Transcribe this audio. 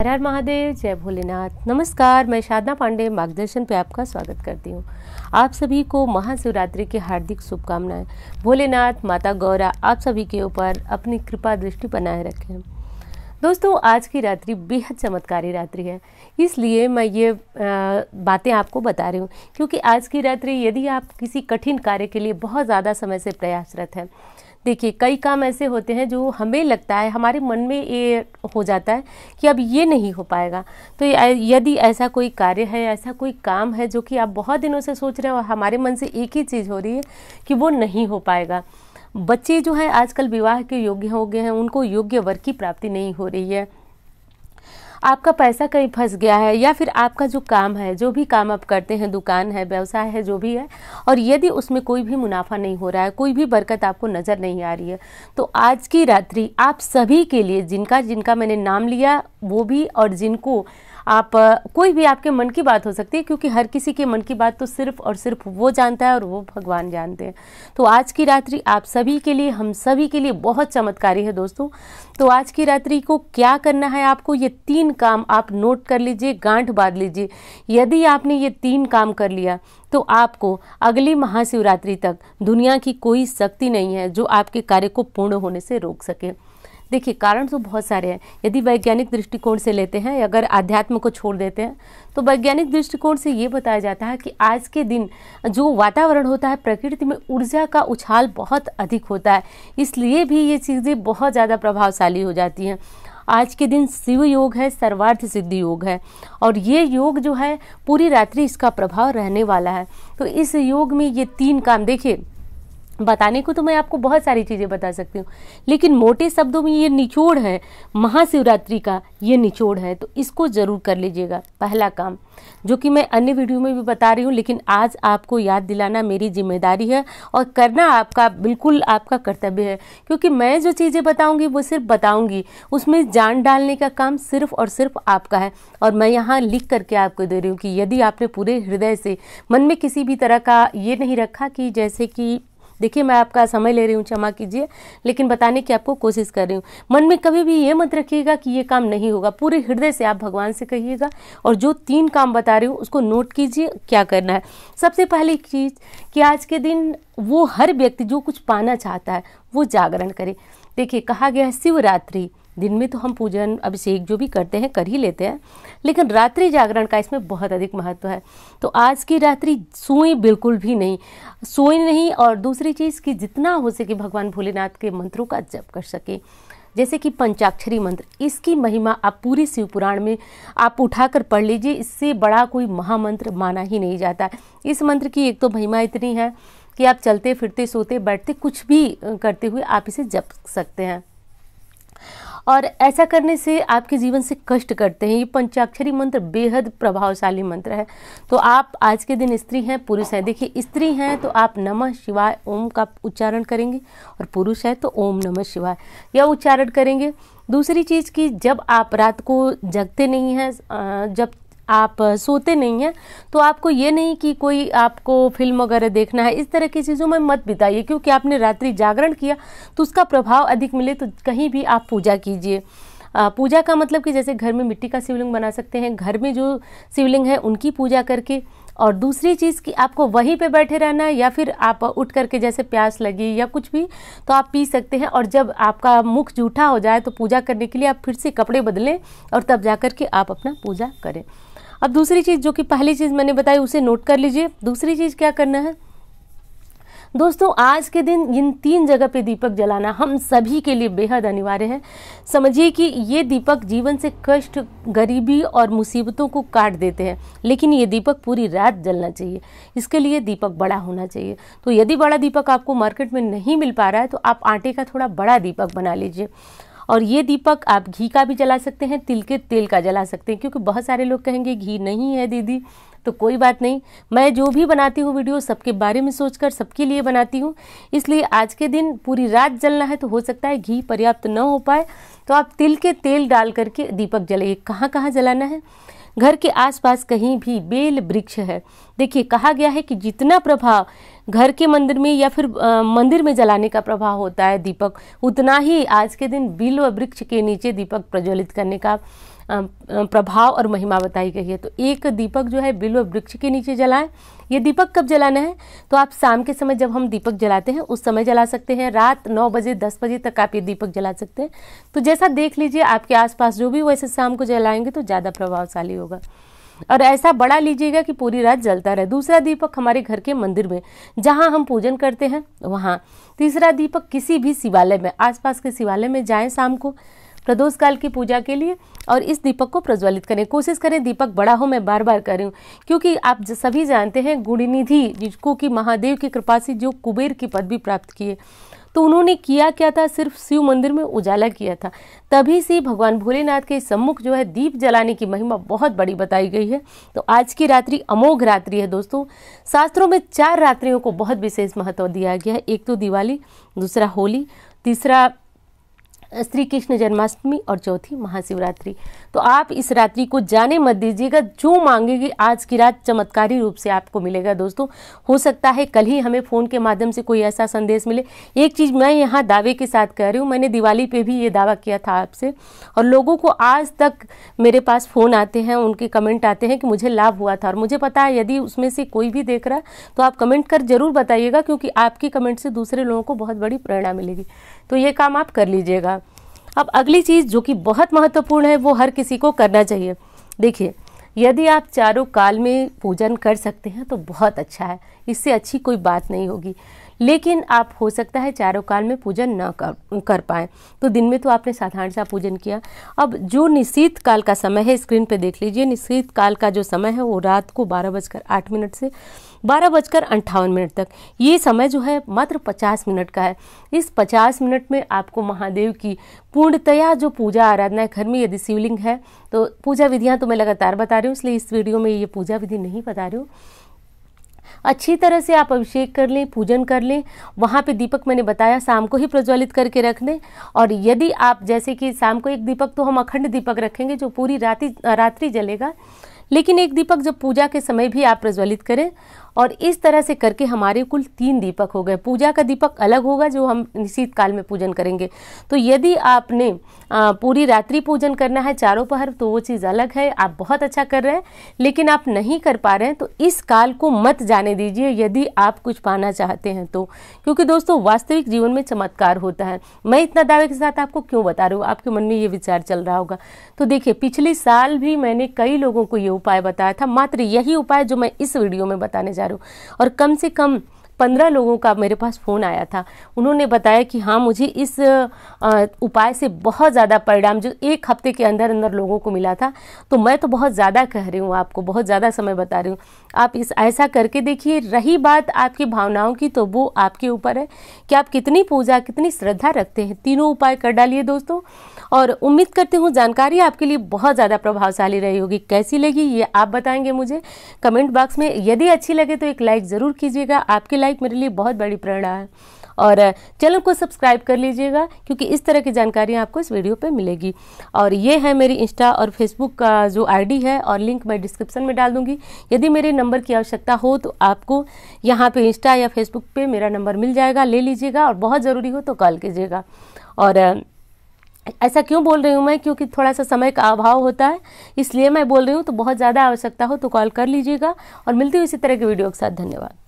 हर हर महादेव, जय भोलेनाथ। नमस्कार, मैं साधना पांडे मार्गदर्शन पे आपका स्वागत करती हूँ। आप सभी को महाशिवरात्रि की हार्दिक शुभकामनाएं। भोलेनाथ माता गौरा आप सभी के ऊपर अपनी कृपा दृष्टि बनाए रखें। दोस्तों, आज की रात्रि बेहद चमत्कारी रात्रि है, इसलिए मैं ये बातें आपको बता रही हूँ क्योंकि आज की रात्रि यदि आप किसी कठिन कार्य के लिए बहुत ज़्यादा समय से प्रयासरत हैं। देखिए, कई काम ऐसे होते हैं जो हमें लगता है, हमारे मन में ये हो जाता है कि अब ये नहीं हो पाएगा। तो यदि ऐसा कोई कार्य है, ऐसा कोई काम है जो कि आप बहुत दिनों से सोच रहे हो, हमारे मन से एक ही चीज़ हो रही है कि वो नहीं हो पाएगा। बच्चे जो हैं आजकल विवाह के योग्य हो गए हैं, उनको योग्य वर की प्राप्ति नहीं हो रही है। आपका पैसा कहीं फंस गया है, या फिर आपका जो काम है, जो भी काम आप करते हैं, दुकान है, व्यवसाय है, जो भी है, और यदि उसमें कोई भी मुनाफा नहीं हो रहा है, कोई भी बरकत आपको नज़र नहीं आ रही है, तो आज की रात्रि आप सभी के लिए, जिनका जिनका मैंने नाम लिया वो भी, और जिनको आप कोई भी आपके मन की बात हो सकती है, क्योंकि हर किसी के मन की बात तो सिर्फ और सिर्फ वो जानता है और वो भगवान जानते हैं। तो आज की रात्रि आप सभी के लिए, हम सभी के लिए बहुत चमत्कारी है दोस्तों। तो आज की रात्रि को क्या करना है आपको, ये 3 काम आप नोट कर लीजिए, गांठ बांध लीजिए। यदि आपने ये 3 काम कर लिया तो आपको अगली महाशिवरात्रि तक दुनिया की कोई शक्ति नहीं है जो आपके कार्य को पूर्ण होने से रोक सके। देखिए, कारण तो बहुत सारे हैं। यदि वैज्ञानिक दृष्टिकोण से लेते हैं, अगर आध्यात्म को छोड़ देते हैं, तो वैज्ञानिक दृष्टिकोण से ये बताया जाता है कि आज के दिन जो वातावरण होता है, प्रकृति में ऊर्जा का उछाल बहुत अधिक होता है, इसलिए भी ये चीज़ें बहुत ज़्यादा प्रभावशाली हो जाती हैं। आज के दिन शिव योग है, सर्वार्थ सिद्धि योग है, और ये योग जो है पूरी रात्रि इसका प्रभाव रहने वाला है। तो इस योग में ये 3 काम, देखिए बताने को तो मैं आपको बहुत सारी चीज़ें बता सकती हूँ, लेकिन मोटे शब्दों में ये निचोड़ है, महाशिवरात्रि का ये निचोड़ है, तो इसको ज़रूर कर लीजिएगा। पहला काम जो कि मैं अन्य वीडियो में भी बता रही हूँ, लेकिन आज आपको याद दिलाना मेरी जिम्मेदारी है और करना आपका बिल्कुल आपका कर्तव्य है, क्योंकि मैं जो चीज़ें बताऊँगी वो सिर्फ बताऊँगी, उसमें जान डालने का काम सिर्फ और सिर्फ आपका है। और मैं यहाँ लिख करके आपको दे रही हूँ कि यदि आपने पूरे हृदय से, मन में किसी भी तरह का ये नहीं रखा कि जैसे कि, देखिए मैं आपका समय ले रही हूँ, क्षमा कीजिए, लेकिन बताने की आपको कोशिश कर रही हूँ। मन में कभी भी ये मत रखिएगा कि ये काम नहीं होगा, पूरे हृदय से आप भगवान से कहिएगा। और जो 3 काम बता रही हूँ उसको नोट कीजिए क्या करना है। सबसे पहली चीज़ कि आज के दिन वो हर व्यक्ति जो कुछ पाना चाहता है वो जागरण करे। देखिए, कहा गया है शिवरात्रि, दिन में तो हम पूजन अभिषेक जो भी करते हैं कर ही लेते हैं, लेकिन रात्रि जागरण का इसमें बहुत अधिक महत्व है। तो आज की रात्रि सोए बिल्कुल भी नहीं, सोए नहीं। और दूसरी चीज़ कि जितना हो सके भगवान भोलेनाथ के मंत्रों का जप कर सके, जैसे कि पंचाक्षरी मंत्र, इसकी महिमा आप पूरी शिव पुराण में आप उठाकर पढ़ लीजिए, इससे बड़ा कोई महामंत्र माना ही नहीं जाता। इस मंत्र की एक तो महिमा इतनी है कि आप चलते फिरते, सोते बैठते, कुछ भी करते हुए आप इसे जप सकते हैं, और ऐसा करने से आपके जीवन से कष्ट करते हैं। ये पंचाक्षरी मंत्र बेहद प्रभावशाली मंत्र है। तो आप आज के दिन स्त्री हैं, पुरुष हैं, देखिए स्त्री हैं तो आप नमः शिवाय ओम का उच्चारण करेंगे, और पुरुष है तो ओम नमः शिवाय यह उच्चारण करेंगे। दूसरी चीज़ कि जब आप रात को जगते नहीं हैं, जब आप सोते नहीं हैं, तो आपको ये नहीं कि कोई आपको फिल्म वगैरह देखना है, इस तरह की चीज़ों में मत बिताइए, क्योंकि आपने रात्रि जागरण किया तो उसका प्रभाव अधिक मिले तो कहीं भी आप पूजा कीजिए। पूजा का मतलब कि जैसे घर में मिट्टी का शिवलिंग बना सकते हैं, घर में जो शिवलिंग है उनकी पूजा करके। और दूसरी चीज़ कि आपको वहीं पे बैठे रहना है, या फिर आप उठ करके जैसे प्यास लगी या कुछ भी तो आप पी सकते हैं, और जब आपका मुख जूठा हो जाए तो पूजा करने के लिए आप फिर से कपड़े बदलें और तब जा कर के आप अपना पूजा करें। अब दूसरी चीज़ जो कि पहली चीज़ मैंने बताई उसे नोट कर लीजिए। दूसरी चीज़ क्या करना है दोस्तों, आज के दिन इन 3 जगह पे दीपक जलाना हम सभी के लिए बेहद अनिवार्य है। समझिए कि ये दीपक जीवन से कष्ट, गरीबी और मुसीबतों को काट देते हैं, लेकिन ये दीपक पूरी रात जलना चाहिए। इसके लिए दीपक बड़ा होना चाहिए। तो यदि बड़ा दीपक आपको मार्केट में नहीं मिल पा रहा है तो आप आटे का थोड़ा बड़ा दीपक बना लीजिए। और ये दीपक आप घी का भी जला सकते हैं, तिल के तेल का जला सकते हैं, क्योंकि बहुत सारे लोग कहेंगे घी नहीं है दीदी, तो कोई बात नहीं, मैं जो भी बनाती हूँ वीडियो सबके बारे में सोचकर सबके लिए बनाती हूँ, इसलिए आज के दिन पूरी रात जलना है। तो हो सकता है घी पर्याप्त न हो पाए तो आप तिल के तेल डाल करके दीपक जलाइए। कहाँ कहाँ जलाना है, घर के आसपास कहीं भी बेल वृक्ष है। देखिए, कहा गया है कि जितना प्रभाव घर के मंदिर में या फिर मंदिर में जलाने का प्रभाव होता है दीपक, उतना ही आज के दिन बिल्व वृक्ष के नीचे दीपक प्रज्वलित करने का प्रभाव और महिमा बताई गई है। तो एक दीपक जो है बिल्व वृक्ष के नीचे जलाएं। ये दीपक कब जलाना है? तो आप शाम के समय जब हम दीपक जलाते हैं उस समय जला सकते हैं। रात 9 बजे 10 बजे तक आप ये दीपक जला सकते हैं। तो जैसा देख लीजिए, आपके आसपास जो भी वैसे शाम को जलाएंगे तो ज़्यादा प्रभावशाली होगा। और ऐसा बड़ा लीजिएगा कि पूरी रात जलता रहे। दूसरा दीपक हमारे घर के मंदिर में जहाँ हम पूजन करते हैं वहाँ। तीसरा दीपक किसी भी शिवालय में, आसपास के शिवालय में जाएं शाम को प्रदोष काल की पूजा के लिए और इस दीपक को प्रज्वलित करें। कोशिश करें दीपक बड़ा हो, मैं बार बार कर रही हूँ क्योंकि आप सभी जानते हैं गुणनिधि जिसको कि महादेव की कृपा से जो कुबेर की पदवी प्राप्त किए, तो उन्होंने किया क्या था? सिर्फ शिव मंदिर में उजाला किया था। तभी से भगवान भोलेनाथ के सम्मुख जो है दीप जलाने की महिमा बहुत बड़ी बताई गई है। तो आज की रात्रि अमोघ रात्रि है दोस्तों। शास्त्रों में 4 रात्रियों को बहुत विशेष महत्व दिया गया है। एक तो दिवाली, दूसरा होली, तीसरा श्री कृष्ण जन्माष्टमी और चौथी महाशिवरात्रि। तो आप इस रात्रि को जाने मत दीजिएगा। जो मांगेगी आज की रात चमत्कारी रूप से आपको मिलेगा दोस्तों। हो सकता है कल ही हमें फ़ोन के माध्यम से कोई ऐसा संदेश मिले। एक चीज़ मैं यहाँ दावे के साथ कह रही हूँ, मैंने दिवाली पे भी ये दावा किया था आपसे और लोगों को आज तक मेरे पास फ़ोन आते हैं, उनके कमेंट आते हैं कि मुझे लाभ हुआ था। और मुझे पता है यदि उसमें से कोई भी देख रहा है तो आप कमेंट कर जरूर बताइएगा, क्योंकि आपकी कमेंट से दूसरे लोगों को बहुत बड़ी प्रेरणा मिलेगी। तो ये काम आप कर लीजिएगा। अब अगली चीज़ जो कि बहुत महत्वपूर्ण है वो हर किसी को करना चाहिए। देखिए, यदि आप चारों काल में पूजन कर सकते हैं तो बहुत अच्छा है, इससे अच्छी कोई बात नहीं होगी। लेकिन आप हो सकता है चारों काल में पूजन ना कर पाएँ, तो दिन में तो आपने साधारण सा पूजन किया। अब जो निश्चित काल का समय है, स्क्रीन पे देख लीजिए, निश्चित काल का जो समय है वो रात को 12:08 से 12:58 तक। ये समय जो है मात्र 50 मिनट का है। इस 50 मिनट में आपको महादेव की पूर्णतया जो पूजा आराधना है, घर में यदि शिवलिंग है तो पूजा विधियाँ तो मैं लगातार बता रही हूँ, इसलिए इस वीडियो में ये पूजा विधि नहीं बता रही हूँ। अच्छी तरह से आप अभिषेक कर लें, पूजन कर लें। वहाँ पे दीपक मैंने बताया शाम को ही प्रज्वलित करके रख दें। और यदि आप जैसे कि शाम को एक दीपक तो हम अखंड दीपक रखेंगे जो पूरी रात्रि जलेगा, लेकिन एक दीपक जब पूजा के समय भी आप प्रज्वलित करें। और इस तरह से करके हमारे कुल 3 दीपक हो गए। पूजा का दीपक अलग होगा जो हम निश्चित काल में पूजन करेंगे। तो यदि आपने पूरी रात्रि पूजन करना है चारों पहर तो वो चीज़ अलग है, आप बहुत अच्छा कर रहे हैं। लेकिन आप नहीं कर पा रहे हैं तो इस काल को मत जाने दीजिए यदि आप कुछ पाना चाहते हैं तो, क्योंकि दोस्तों वास्तविक जीवन में चमत्कार होता है। मैं इतना दावे के साथ आपको क्यों बता रही हूँ, आपके मन में ये विचार चल रहा होगा। तो देखिए, पिछले साल भी मैंने कई लोगों को ये उपाय बताया था, मात्र यही उपाय जो मैं इस वीडियो में बताने जा रही हूँ। और कम से कम 15 लोगों का मेरे पास फ़ोन आया था। उन्होंने बताया कि हाँ, मुझे इस उपाय से बहुत ज़्यादा परिणाम जो 1 हफ्ते के अंदर अंदर लोगों को मिला था। तो मैं तो बहुत ज़्यादा कह रही हूँ, आपको बहुत ज़्यादा समय बता रही हूँ। आप ऐसा करके देखिए। रही बात आपकी भावनाओं की, तो वो आपके ऊपर है कि आप कितनी पूजा, कितनी श्रद्धा रखते हैं। तीनों उपाय कर डालिए दोस्तों। और उम्मीद करती हूँ जानकारी आपके लिए बहुत ज़्यादा प्रभावशाली रही होगी। कैसी लगी ये आप बताएंगे मुझे कमेंट बॉक्स में। यदि अच्छी लगे तो एक लाइक ज़रूर कीजिएगा, आपके लाइक मेरे लिए बहुत बड़ी प्रेरणा है। और चैनल को सब्सक्राइब कर लीजिएगा, क्योंकि इस तरह की जानकारियाँ आपको इस वीडियो पे मिलेगी। और ये है मेरी इंस्टा और फेसबुक का जो आईडी है, और लिंक मैं डिस्क्रिप्शन में डाल दूँगी। यदि मेरे नंबर की आवश्यकता हो तो आपको यहाँ पे इंस्टा या फेसबुक पे मेरा नंबर मिल जाएगा, ले लीजिएगा। और बहुत ज़रूरी हो तो कॉल कीजिएगा। और ऐसा क्यों बोल रही हूँ मैं, क्योंकि थोड़ा सा समय का अभाव होता है, इसलिए मैं बोल रही हूँ। तो बहुत ज़्यादा आवश्यकता हो तो कॉल कर लीजिएगा। और मिलती हूँ इसी तरह के वीडियो के साथ। धन्यवाद।